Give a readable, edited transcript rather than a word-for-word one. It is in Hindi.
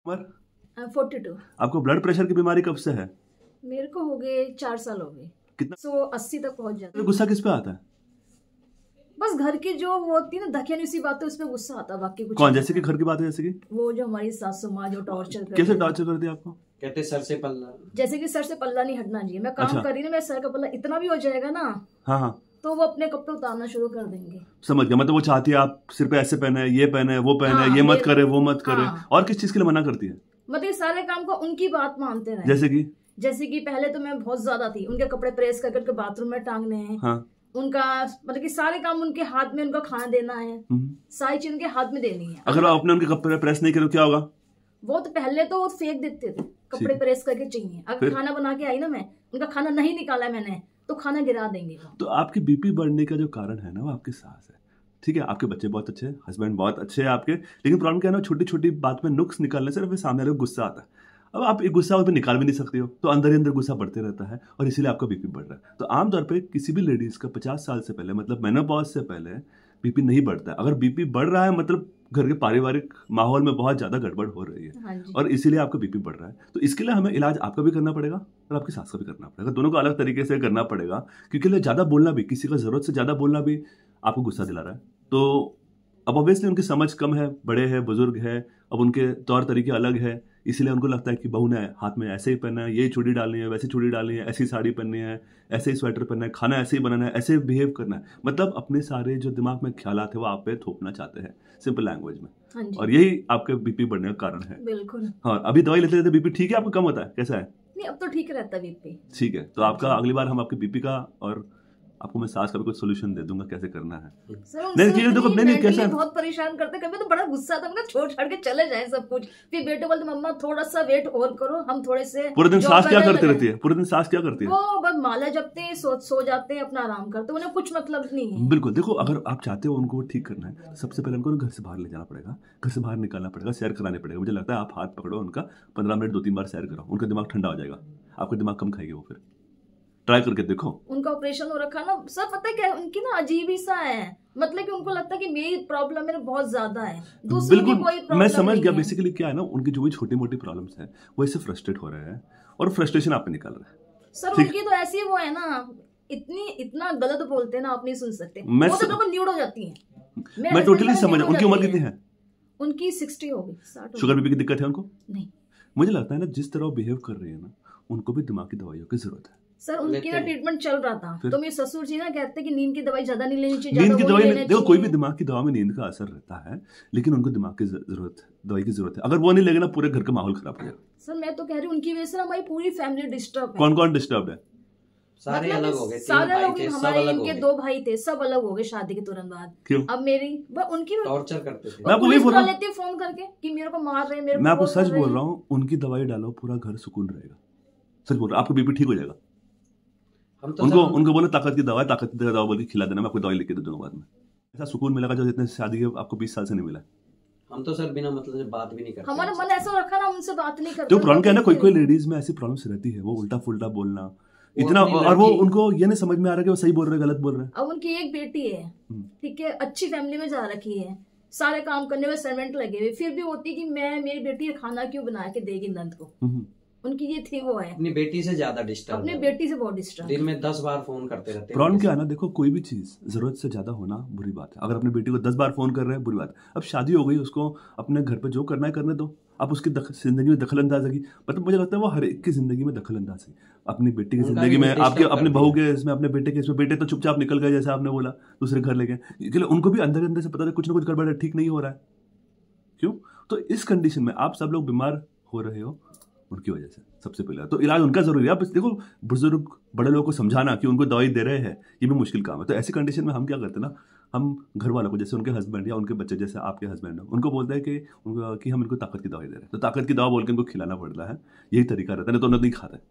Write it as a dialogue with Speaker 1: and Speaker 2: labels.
Speaker 1: उम्र
Speaker 2: 42।
Speaker 1: आपको ब्लड प्रेशर की बीमारी कब से है?
Speaker 2: मेरे को हो गए 4 साल हो गए।
Speaker 1: कितना
Speaker 2: 180 तक पहुंच जाता है।
Speaker 1: गुस्सा किस पे आता है?
Speaker 2: बस घर की जो वो होती है ना धकियानी सी बातें, उसमें गुस्सा आता है, बाकी कुछ
Speaker 1: कौन?
Speaker 2: नहीं
Speaker 1: जैसे कि
Speaker 2: आता।
Speaker 1: घर की बात है, जैसे कि
Speaker 2: वो जो हमारी सासू माँ जो टॉर्चर करती
Speaker 1: कैसे
Speaker 2: है।
Speaker 1: टॉर्चर करती है आपको?
Speaker 3: कहते सर से पल्ला।
Speaker 2: जैसे कि सर से पल्ला नहीं हटना चाहिए। मैं काम
Speaker 1: अच्छा।
Speaker 2: कर रही ना, मेरे सर का पल्ला इतना भी हो जाएगा ना,
Speaker 1: हाँ हाँ,
Speaker 2: तो वो अपने कपड़े उतारना शुरू कर देंगे।
Speaker 1: समझ गया। मतलब वो चाहती है आप सिर पे ऐसे पहने, ये पहने, वो पहने,
Speaker 2: हाँ,
Speaker 1: ये मत
Speaker 2: मेरे-
Speaker 1: करे, वो मत करे।
Speaker 2: हाँ।
Speaker 1: और किस चीज के लिए मना करती है?
Speaker 2: मतलब ये सारे काम को उनकी बात मानते रहे। जैसे कि पहले तो मैं बहुत ज्यादा थी, उनके कपड़े प्रेस करके उनके बाथरूम में टांगने हैं।
Speaker 1: हाँ।
Speaker 2: उनका मतलब कि सारे काम उनके हाथ में, उनका खाना देना है, सारी चीज उनके हाथ में देनी है।
Speaker 1: अगर आपने उनके कपड़े प्रेस नहीं करे तो क्या होगा?
Speaker 2: वो तो पहले तो वो फेंक देते थे, कपड़े प्रेस करके चाहिए। अगर खाना बना के आई ना मैं, उनका खाना नहीं निकाला मैंने, तो खाना गिरा देंगे वो।
Speaker 1: तो आपकी बीपी बढ़ने का जो कारण है ना, वो आपकी सास है। ठीक है, आपके बच्चे बहुत अच्छे हैं, हस्बैंड बहुत अच्छे हैं आपके, लेकिन प्रॉब्लम क्या है ना, छोटी छोटी बात में नुक्स निकालने से फिर सामने वाले को गुस्सा आता है। अब आप एक गुस्सा उस पर निकाल भी नहीं सकते हो, तो अंदर ही अंदर गुस्सा बढ़ते रहता है और इसीलिए आपका बीपी बढ़ रहा है। तो आमतौर पे किसी भी लेडीज का 50 साल से पहले, मतलब मेनोपॉज से पहले बीपी नहीं बढ़ता है। अगर बीपी बढ़ रहा है मतलब घर के पारिवारिक माहौल में बहुत ज्यादा गड़बड़ हो रही है।
Speaker 2: हाँ,
Speaker 1: और इसीलिए आपका बीपी बढ़ रहा है। तो इसके लिए हमें इलाज आपका भी करना पड़ेगा और आपकी सास का भी करना पड़ेगा, दोनों को अलग तरीके से करना पड़ेगा। क्योंकि ज्यादा बोलना भी, किसी का जरूरत से ज्यादा बोलना भी आपको गुस्सा दिला रहा है। तो अब ऑब्वियसली उनकी समझ कम है, बड़े हैं, बुजुर्ग है, अब उनके तौर तरीके अलग है, इसलिए उनको लगता है कि बहू ने हाथ में ऐसे ही पहनना है, ये चूड़ी डालनी है, वैसी चूड़ी डालनी है, ऐसी साड़ी पहननी है, ऐसे ही स्वेटर पहनना है, खाना ऐसे ही बनाना है, ऐसे बिहेव करना है। मतलब अपने सारे जो दिमाग में ख्यालात है वो आप पे थोपना चाहते हैं, सिंपल लैंग्वेज में।
Speaker 2: हाँ जी।
Speaker 1: और यही आपके बीपी बढ़ने का कारण है।
Speaker 2: बिल्कुल।
Speaker 1: हाँ, अभी दवाई लेते लेते बीपी ठीक है आपको, कम होता है, कैसा है?
Speaker 2: नहीं, अब तो ठीक रहता है बीपी।
Speaker 1: ठीक है, तो आपका अगली बार हम आपके बीपी का और आपको मैं सास का भी कुछ सोल्यूशन दे दूंगा कैसे करना है।
Speaker 2: नहीं, देखो
Speaker 1: नहीं कैसा
Speaker 2: बहुत परेशान करते, कभी तो बड़ा गुस्सा था, मतलब छोड़ छाड़ के चले जाए सब कुछ। फिर बेटे बोलते मम्मा थोड़ा सा वेट और करो, हम थोड़े से।
Speaker 1: पूरे दिन सास क्या करती रहती है? पूरे दिन सास क्या करती है?
Speaker 2: वो बस माला जपते हैं, सो जाते हैं, अपना आराम करते हैं, उन्हें कुछ मतलब नहीं है।
Speaker 1: बिल्कुल, देखो अगर आप चाहते हो उनको ठीक करना है तो सबसे पहले उनको घर से बाहर ले जाना पड़ेगा, घर से बाहर निकालना पड़ेगा, सैर कराने पड़ेगा। मुझे लगता है आप हाथ पकड़ो उनका, 15 मिनट 2-3 बार सैर कराओ, उनका दिमाग ठंडा हो जाएगा, आपका दिमाग कम खाएगी वो। फिर ट्राई करके देखो।
Speaker 2: उनका ऑपरेशन हो रखा ना, सब पता है क्या है, उनकी ना अजीब ही सा है, मतलब कि उनको लगता है कि मेरी प्रॉब्लम मेरे बहुत ज्यादा है, दूसरों की कोई प्रॉब्लम
Speaker 1: मैं समझ गया।
Speaker 2: है।
Speaker 1: बेसिकली क्या है ना, उनकी जो भी छोटी मोटी प्रॉब्लम्स है वो इससे फ्रस्ट्रेट हो रहे हैं और फ्रस्ट्रेशन आप पे निकाल रहे हैं।
Speaker 2: सर उनकी तो ऐसी वो है ना, इतना गलत बोलते हैं ना, आप नहीं सुन सकते। वो तो बिल्कुल न्यूड हो जाती है।
Speaker 1: मैं टोटली समझ। उनकी उम्र कितनी है?
Speaker 2: उनकी 60 हो गई, 60।
Speaker 1: शुगर बीपी की दिक्कत है उनको?
Speaker 2: नहीं।
Speaker 1: मुझे लगता है ना, जिस तरह वो बिहेव कर रही है ना, उनको भी दिमाग की दवाइयों की जरूरत है।
Speaker 2: सर उनकी ना ट्रीटमेंट चल रहा था, तो मेरे ससुर जी ना कहते हैं कि नींद की दवाई ज्यादा नहीं लेनी चाहिए।
Speaker 1: नींद की दवाई देखो, कोई भी दिमाग की दवा में नींद का असर रहता है, लेकिन उनको दिमाग की दवाई की जरूरत है। अगर वो नहीं लेगा ना, पूरे घर का माहौल खराब हो जाएगा।
Speaker 2: सर मैं तो कह रही हूँ उनकी वजह से ना हमारी पूरी फैमिली डिस्टर्ब है।
Speaker 1: कौन कौन डिस्टर्ब है?
Speaker 3: सारे अलग हो गए,
Speaker 2: सारे लोग, हमारे इनके 2 भाई थे, सब अलग हो गए शादी के तुरंत बाद।
Speaker 1: क्यों?
Speaker 2: अब मेरी उनकी
Speaker 3: टॉर्चर करते थे।
Speaker 1: मैं आपको वही बोल रहा हूँ,
Speaker 2: फोन करके कि मेरे को मार रहे हैं।
Speaker 1: मैं आपको सच बोल रहा हूँ, उनकी दवाई डालो, पूरा घर सुकून रहेगा। सच बोल रहा हूँ, आपका बीपी ठीक हो जाएगा। उनको बोलो ताकत की दवा, ताकत की दवा बोल के खिला देना, मैं आपको दवाई लिख दे दूंगा बाद में। ऐसा सुकून मिलेगा जो जितने शादी के आपको 20 साल से नहीं मिला।
Speaker 3: हम तो सर बिना मतलब से बात भी नहीं करते।
Speaker 2: हमारा मन ऐसा रखा ना, उनसे बात नहीं करते।
Speaker 1: तो प्रॉब्लम क्या है ना, कोई लेडीज में ऐसी प्रॉब्लम्स रहती है, वो उल्टा फुल्टा बोलना इतना, और वो उनको ये नहीं समझ में आ रहा कि वो सही बोल रहे हैं गलत बोल रहे हैं।
Speaker 2: अब उनकी एक बेटी है, ठीक है, अच्छी फैमिली में जा रखी है, सारे काम करने में सर्वेंट लगे हुए, फिर भी होती है कि मेरी बेटी खाना क्यों बना के देगी नंद को। उनकी ये थी, वो है
Speaker 3: अपनी बेटी से ज्यादा डिस्टर्ब,
Speaker 2: अपनी बेटी से बहुत डिस्टर्ब,
Speaker 3: दिन में 10 बार फोन करते रहते हैं।
Speaker 1: प्रॉब्लम क्या है ना, देखो कोई भी चीज जरूरत से ज्यादा होना बुरी बात है। अगर अपनी बेटी को 10 बार फोन कर रहे हैं, बुरी बात है। अब शादी हो गई, उसको अपने घर पे जो करना है करने दो। आप उसकी जिंदगी में दखल अंदाजी, मतलब मुझे लगता है वो हर एक की जिंदगी में दखल अंदाजी, अपनी बेटी की जिंदगी में, आपके अपने बहू के इसमें, अपने बेटे के इसमें। बेटे तो चुपचाप निकल गए, जैसे आपने बोला, दूसरे घर ले गए, उनको भी अंदर अंदर से पता है कुछ ना कुछ गड़बड़ है, ठीक नहीं हो रहा है। क्यों? तो इस कंडीशन में आप सब लोग बीमार हो रहे हो उनकी वजह से। सबसे पहले तो इलाज उनका जरूरी है। आप देखो, बुजुर्ग बड़े लोगों को समझाना कि उनको दवाई दे रहे हैं, ये भी मुश्किल काम है। तो ऐसी कंडीशन में हम क्या करते हैं ना, हम घर वालों को, जैसे उनके हस्बैंड या उनके बच्चे, जैसे आपके हस्बैंड है, उनको बोलते हैं कि हम इनको ताकत की दवाई दे रहे हैं, तो ताकत की दवा बोल के उनको खिलाना पड़ता है। यही तरीका रहता है, नहीं तो उन्हें नहीं खाता है।